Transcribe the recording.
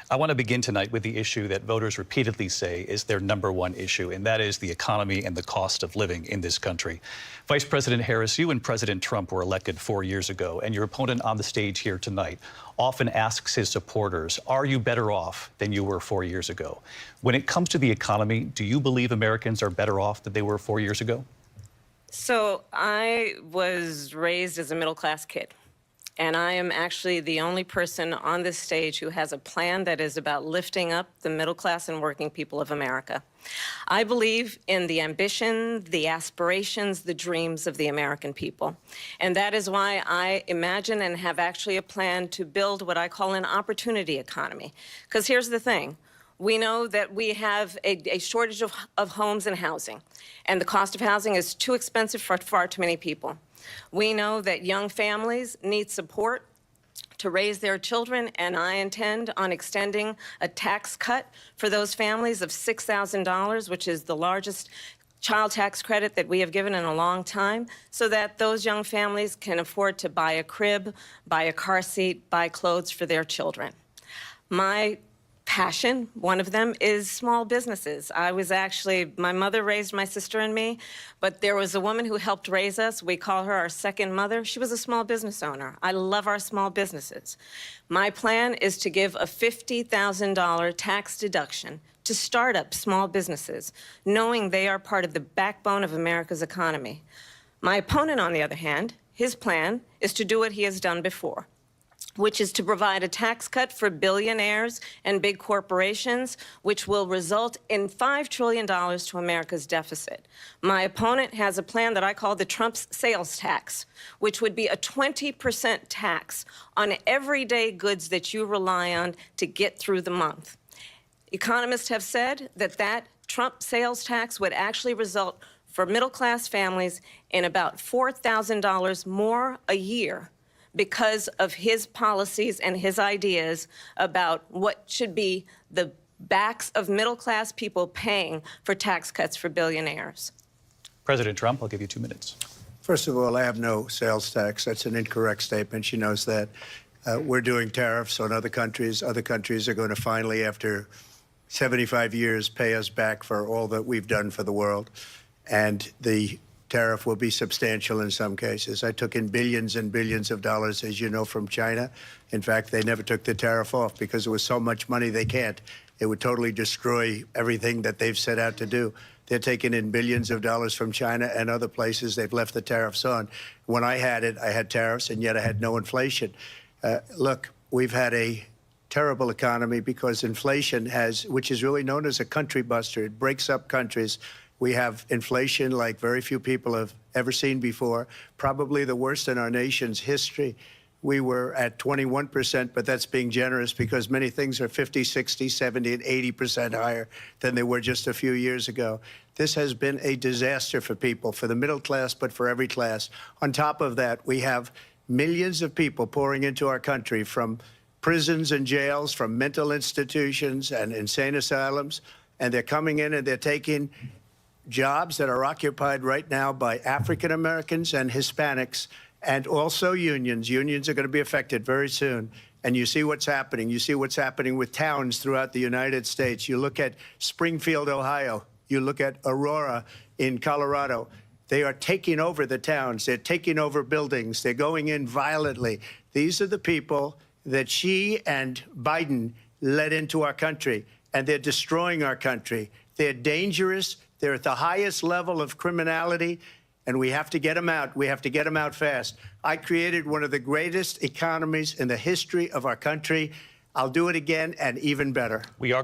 I want to begin tonight with the issue that voters repeatedly say is their #1 issue, and that is the economy and the cost of living in this country. Vice President Harris, you and President Trump were elected 4 years ago, and your opponent on the stage here tonight often asks his supporters, are you better off than you were 4 years ago? When it comes to the economy, do you believe Americans are better off than they were 4 years ago? So I was raised as a middle-class kid. And I am actually the only person on this stage who has a plan that is about lifting up the middle class and working people of America. I believe in the ambition, the aspirations, the dreams of the American people. And that is why I imagine and have actually a plan to build what I call an opportunity economy. Because here's the thing. We know that we have a shortage of homes and housing, and the cost of housing is too expensive for far too many people. We know that young families need support to raise their children, and I intend on extending a tax cut for those families of $6,000, which is the largest child tax credit that we have given in a long time, so that those young families can afford to buy a crib, buy a car seat, buy clothes for their children. My passion, one of them, is small businesses. My mother raised my sister and me, but there was a woman who helped raise us. We call her our second mother. She was a small business owner. I love our small businesses. My plan is to give a $50,000 tax deduction to start up small businesses, knowing they are part of the backbone of America's economy. My opponent, on the other hand, his plan is to do what he has done before, which is to provide a tax cut for billionaires and big corporations, which will result in $5 trillion to America's deficit. My opponent has a plan that I call the Trump's sales tax, which would be a 20% tax on everyday goods that you rely on to get through the month. Economists have said that that Trump sales tax would actually result for middle-class families in about $4,000 more a year because of his policies and his ideas about what should be the backs of middle-class people paying for tax cuts for billionaires. President Trump, I'll give you 2 minutes. First of all, I have no sales tax. That's an incorrect statement. She knows that. We're doing tariffs on other countries. Other countries are going to finally, after 75 years, pay us back for all that we've done for the world. And the tariff will be substantial in some cases. I took in billions and billions of dollars, as you know, from China. In fact, they never took the tariff off because there was so much money they can't. It would totally destroy everything that they've set out to do. They're taking in billions of dollars from China and other places. They've left the tariffs on. When I had it, I had tariffs, and yet I had no inflation. Look, we've had a terrible economy because inflation which is really known as a country buster. It breaks up countries. We have inflation like very few people have ever seen before, probably the worst in our nation's history. We were at 21%, but that's being generous because many things are 50, 60, 70, and 80% higher than they were just a few years ago. This has been a disaster for people, for the middle class, but for every class. On top of that, we have millions of people pouring into our country from prisons and jails, from mental institutions and insane asylums, and they're coming in and they're taking jobs that are occupied right now by African Americans and Hispanics, and also unions. Unions are going to be affected very soon. And you see what's happening. You see what's happening with towns throughout the United States. You look at Springfield, Ohio. You look at Aurora in Colorado. They are taking over the towns. They're taking over buildings. They're going in violently. These are the people that Xi and Biden led into our country, and they're destroying our country. They're dangerous. They're at the highest level of criminality, and we have to get them out. We have to get them out fast. I created one of the greatest economies in the history of our country. I'll do it again and even better. We are